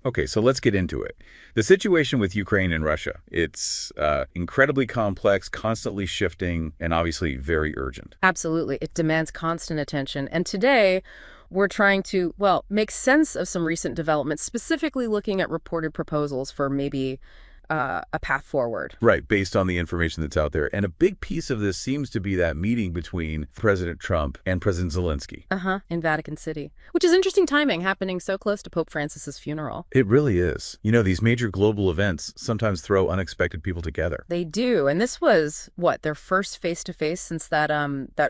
Okay, so let's get into it. The situation with Ukraine and Russia, it's incredibly complex, constantly shifting, and obviously very urgent. Absolutely. It demands constant attention. And today, we're trying to, well, make sense of some recent developments, specifically looking at reported proposals for maybe a path forward. Right, based on the information that's out there. And a big piece of this seems to be that meeting between President Trump and President Zelensky. In Vatican City, which is interesting timing, happening so close to Pope Francis's funeral. It really is. You know, these major global events sometimes throw unexpected people together. They do. And this was, what, their first face-to-face since that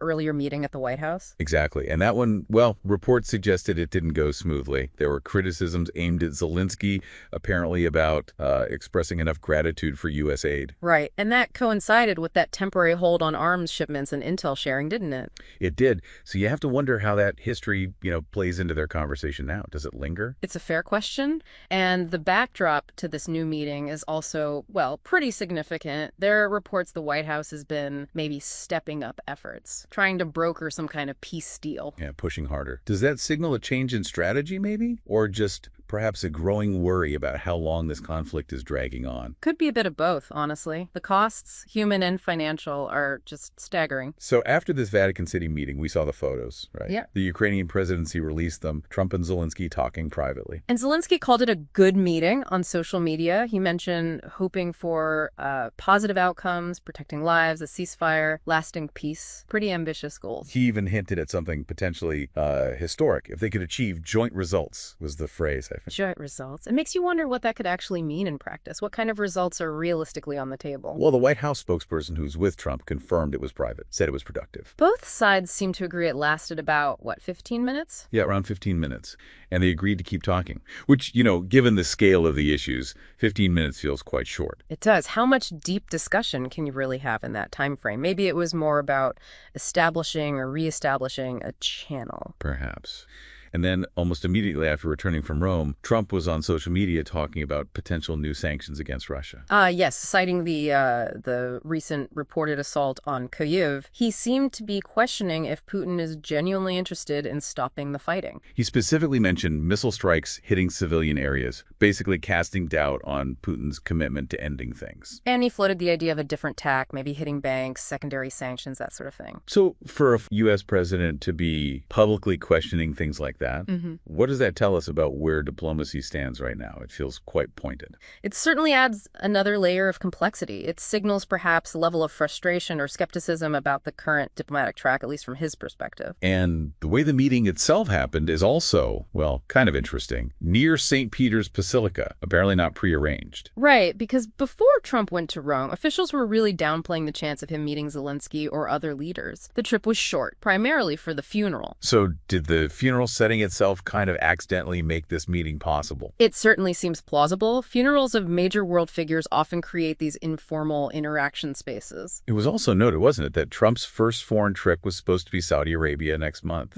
earlier meeting at the White House? Exactly. And that one, well, reports suggested it didn't go smoothly. There were criticisms aimed at Zelensky, apparently about expressing enough gratitude for U.S. aid. Right. And that coincided with that temporary hold on arms shipments and intel sharing, didn't it? It did. So you have to wonder how that history, plays into their conversation now. Does it linger? It's a fair question. And the backdrop to this new meeting is also, well, pretty significant. There are reports the White House has been maybe stepping up efforts, trying to broker some kind of peace deal. Yeah, pushing harder. Does that signal a change in strategy, maybe? Or just perhaps a growing worry about how long this conflict is dragging on? Could be a bit of both, honestly. The costs, human and financial, are just staggering. So after this Vatican City meeting, we saw the photos, right? Yeah. The Ukrainian presidency released them, Trump and Zelensky talking privately. And Zelensky called it a good meeting on social media. He mentioned hoping for positive outcomes, protecting lives, a ceasefire, lasting peace. Pretty ambitious goals. He even hinted at something potentially historic. If they could achieve joint results, was the phrase, I think. Joint results. It makes you wonder what that could actually mean in practice. What kind of results are realistically on the table? Well, the White House spokesperson who's with Trump confirmed it was private, said it was productive. Both sides seem to agree it lasted about, 15 minutes? Yeah, around 15 minutes. And they agreed to keep talking, which, given the scale of the issues, 15 minutes feels quite short. It does. How much deep discussion can you really have in that time frame? Maybe it was more about establishing or reestablishing a channel. Perhaps. And then almost immediately after returning from Rome, Trump was on social media talking about potential new sanctions against Russia. Yes, citing the recent reported assault on Kyiv, he seemed to be questioning if Putin is genuinely interested in stopping the fighting. He specifically mentioned missile strikes hitting civilian areas, basically casting doubt on Putin's commitment to ending things. And he floated the idea of a different tack, maybe hitting banks, secondary sanctions, that sort of thing. So for a U.S. president to be publicly questioning things like that, what does that tell us about where diplomacy stands right now? It feels quite pointed. It certainly adds another layer of complexity. It signals perhaps a level of frustration or skepticism about the current diplomatic track, at least from his perspective. And the way the meeting itself happened is also, well, kind of interesting. Near St. Peter's Basilica, apparently not prearranged. Right, because before Trump went to Rome, officials were really downplaying the chance of him meeting Zelensky or other leaders. The trip was short, primarily for the funeral. So did the funeral setting itself kind of accidentally make this meeting possible? It certainly seems plausible. Funerals of major world figures often create these informal interaction spaces. It was also noted, wasn't it, that Trump's first foreign trip was supposed to be Saudi Arabia next month.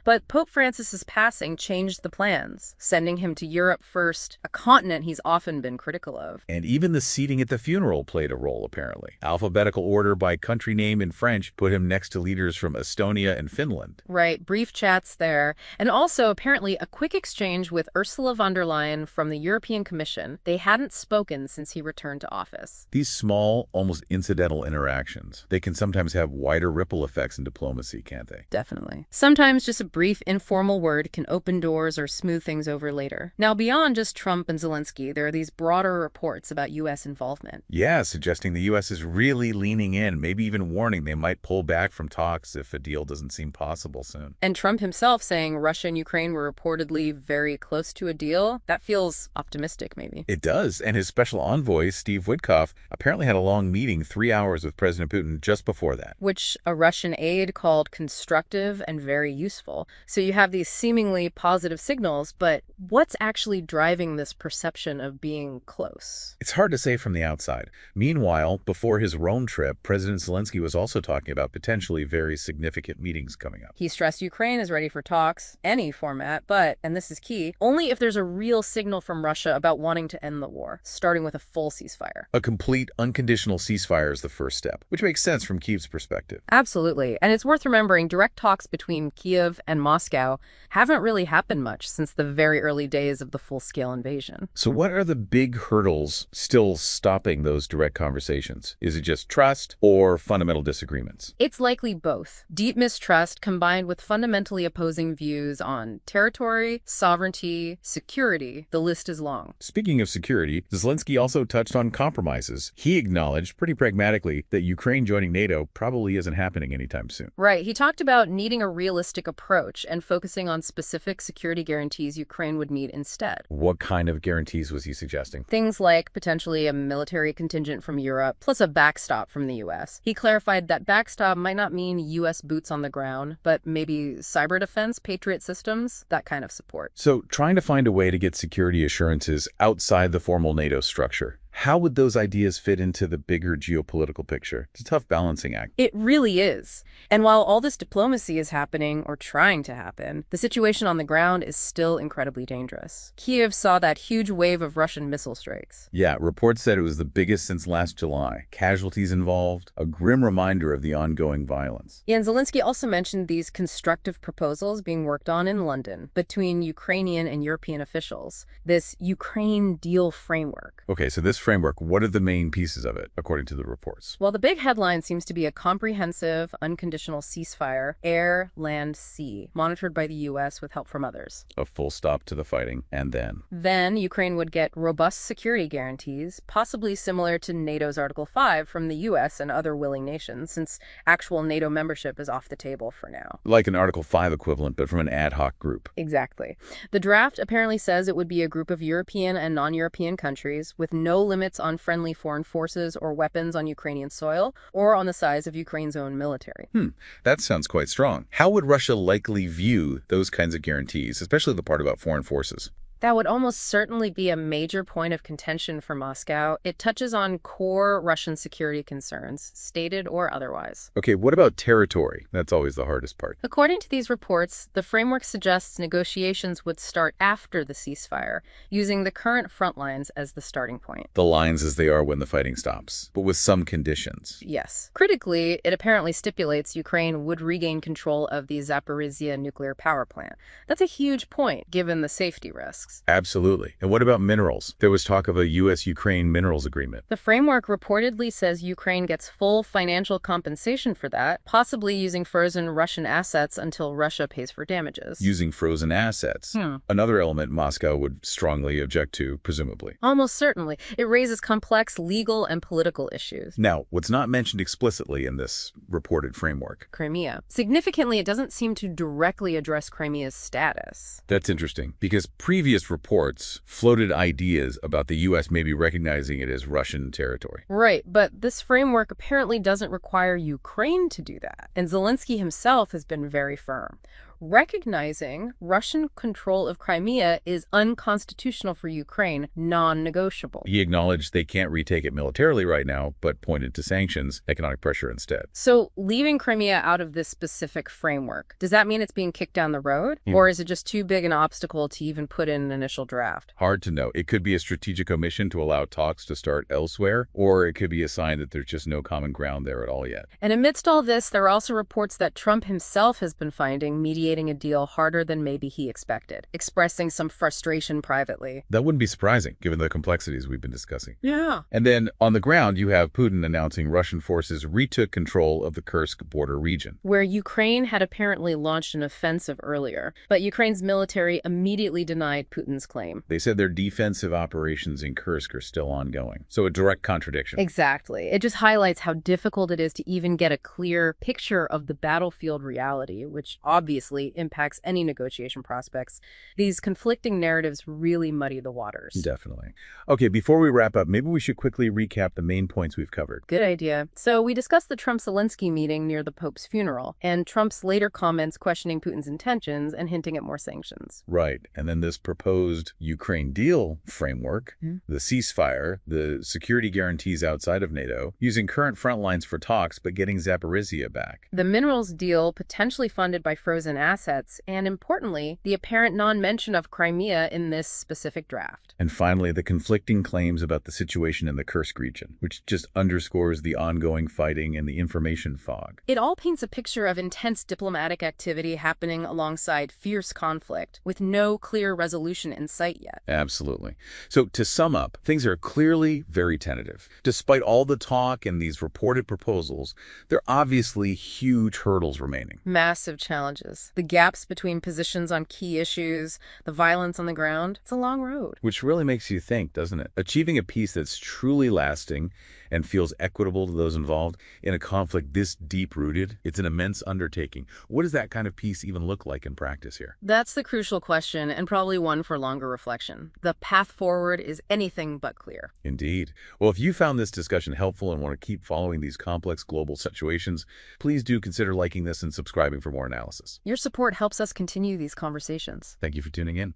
But Pope Francis's passing changed the plans, sending him to Europe first, a continent he's often been critical of. And even the seating at the funeral played a role, apparently. Alphabetical order by country name in French put him next to leaders from Estonia and Finland. Right, brief chats there. And also, apparently, a quick exchange with Ursula von der Leyen from the European Commission. They hadn't spoken since he returned to office. These small, almost incidental interactions, they can sometimes have wider ripple effects in diplomacy, can't they? Definitely. Sometimes just a brief, informal word can open doors or smooth things over later. Now, beyond just Trump and Zelensky, there are these broader reports about U.S. involvement. Yeah, suggesting the U.S. is really leaning in, maybe even warning they might pull back from talks if a deal doesn't seem possible soon. And Trump himself saying Russia and Ukraine were reportedly very close to a deal. That feels optimistic, maybe. It does. And his special envoy, Steve Witkoff, apparently had a long meeting, 3 hours with President Putin just before that. Which a Russian aide called constructive and very useful. So you have these seemingly positive signals, but what's actually driving this perception of being close? It's hard to say from the outside. Meanwhile, before his Rome trip, President Zelensky was also talking about potentially very significant meetings coming up. He stressed Ukraine is ready for talks, use any format, but, and this is key, only if there's a real signal from Russia about wanting to end the war, starting with a full ceasefire. A complete, unconditional ceasefire is the first step, which makes sense from Kyiv's perspective. Absolutely. And it's worth remembering direct talks between Kyiv and Moscow haven't really happened much since the very early days of the full-scale invasion. So what are the big hurdles still stopping those direct conversations? Is it just trust or fundamental disagreements? It's likely both. Deep mistrust combined with fundamentally opposing views on territory, sovereignty, security. The list is long. Speaking of security, Zelensky also touched on compromises. He acknowledged pretty pragmatically that Ukraine joining NATO probably isn't happening anytime soon. Right. He talked about needing a realistic approach and focusing on specific security guarantees Ukraine would need instead. What kind of guarantees was he suggesting? Things like potentially a military contingent from Europe, plus a backstop from the U.S. He clarified that backstop might not mean U.S. boots on the ground, but maybe cyber defense, Patriot systems, that kind of support. So trying to find a way to get security assurances outside the formal NATO structure. How would those ideas fit into the bigger geopolitical picture? It's a tough balancing act. It really is. And while all this diplomacy is happening, or trying to happen, the situation on the ground is still incredibly dangerous. Kyiv saw that huge wave of Russian missile strikes. Yeah, reports said it was the biggest since last July. Casualties involved, a grim reminder of the ongoing violence. Yeah, and Zelensky also mentioned these constructive proposals being worked on in London between Ukrainian and European officials. This Ukraine deal framework. Okay, so this framework, what are the main pieces of it, according to the reports? Well, the big headline seems to be a comprehensive, unconditional ceasefire, air, land, sea, monitored by the U.S. with help from others. A full stop to the fighting, and then? Then Ukraine would get robust security guarantees, possibly similar to NATO's Article 5 from the U.S. and other willing nations, since actual NATO membership is off the table for now. Like an Article 5 equivalent, but from an ad hoc group. Exactly. The draft apparently says it would be a group of European and non-European countries with no limits on friendly foreign forces or weapons on Ukrainian soil or on the size of Ukraine's own military. That sounds quite strong. How would Russia likely view those kinds of guarantees, especially the part about foreign forces? That would almost certainly be a major point of contention for Moscow. It touches on core Russian security concerns, stated or otherwise. Okay, what about territory? That's always the hardest part. According to these reports, the framework suggests negotiations would start after the ceasefire, using the current front lines as the starting point. The lines as they are when the fighting stops, but with some conditions. Yes. Critically, it apparently stipulates Ukraine would regain control of the Zaporizhzhia nuclear power plant. That's a huge point, given the safety risks. Absolutely. And what about minerals? There was talk of a U.S.-Ukraine minerals agreement. The framework reportedly says Ukraine gets full financial compensation for that, possibly using frozen Russian assets until Russia pays for damages. Using frozen assets. Another element Moscow would strongly object to, presumably. Almost certainly. It raises complex legal and political issues. Now, what's not mentioned explicitly in this reported framework? Crimea. Significantly, it doesn't seem to directly address Crimea's status. That's interesting, because previous reports floated ideas about the U.S. maybe recognizing it as Russian territory. Right, but this framework apparently doesn't require Ukraine to do that. And Zelensky himself has been very firm. Recognizing Russian control of Crimea is unconstitutional for Ukraine, non-negotiable. He acknowledged they can't retake it militarily right now, but pointed to sanctions, economic pressure instead. So leaving Crimea out of this specific framework, does that mean it's being kicked down the road? Or is it just too big an obstacle to even put in an initial draft? Hard to know. It could be a strategic omission to allow talks to start elsewhere, or it could be a sign that there's just no common ground there at all yet. And amidst all this, there are also reports that Trump himself has been finding mediating a deal harder than maybe he expected, expressing some frustration privately. That wouldn't be surprising, given the complexities we've been discussing. Yeah. And then on the ground, you have Putin announcing Russian forces retook control of the Kursk border region, where Ukraine had apparently launched an offensive earlier, but Ukraine's military immediately denied Putin's claim. They said their defensive operations in Kursk are still ongoing. So a direct contradiction. Exactly. It just highlights how difficult it is to even get a clear picture of the battlefield reality, which obviously impacts any negotiation prospects. These conflicting narratives really muddy the waters. Definitely. Okay, before we wrap up, maybe we should quickly recap the main points we've covered. Good idea. So we discussed the Trump-Zelensky meeting near the Pope's funeral, and Trump's later comments questioning Putin's intentions and hinting at more sanctions. Right. And then this proposed Ukraine deal framework, the ceasefire, the security guarantees outside of NATO, using current front lines for talks, but getting Zaporizhzhia back. The minerals deal, potentially funded by frozen assets, and importantly, the apparent non-mention of Crimea in this specific draft. And finally, the conflicting claims about the situation in the Kursk region, which just underscores the ongoing fighting and the information fog. It all paints a picture of intense diplomatic activity happening alongside fierce conflict, with no clear resolution in sight yet. Absolutely. So to sum up, things are clearly very tentative. Despite all the talk and these reported proposals, there are obviously huge hurdles remaining. Massive challenges. The gaps between positions on key issues, the violence on the ground, it's a long road. Which really makes you think, doesn't it? Achieving a peace that's truly lasting and feels equitable to those involved in a conflict this deep-rooted, it's an immense undertaking. What does that kind of peace even look like in practice here? That's the crucial question, and probably one for longer reflection. The path forward is anything but clear. Indeed. Well, if you found this discussion helpful and want to keep following these complex global situations, please do consider liking this and subscribing for more analysis. Your support helps us continue these conversations. Thank you for tuning in.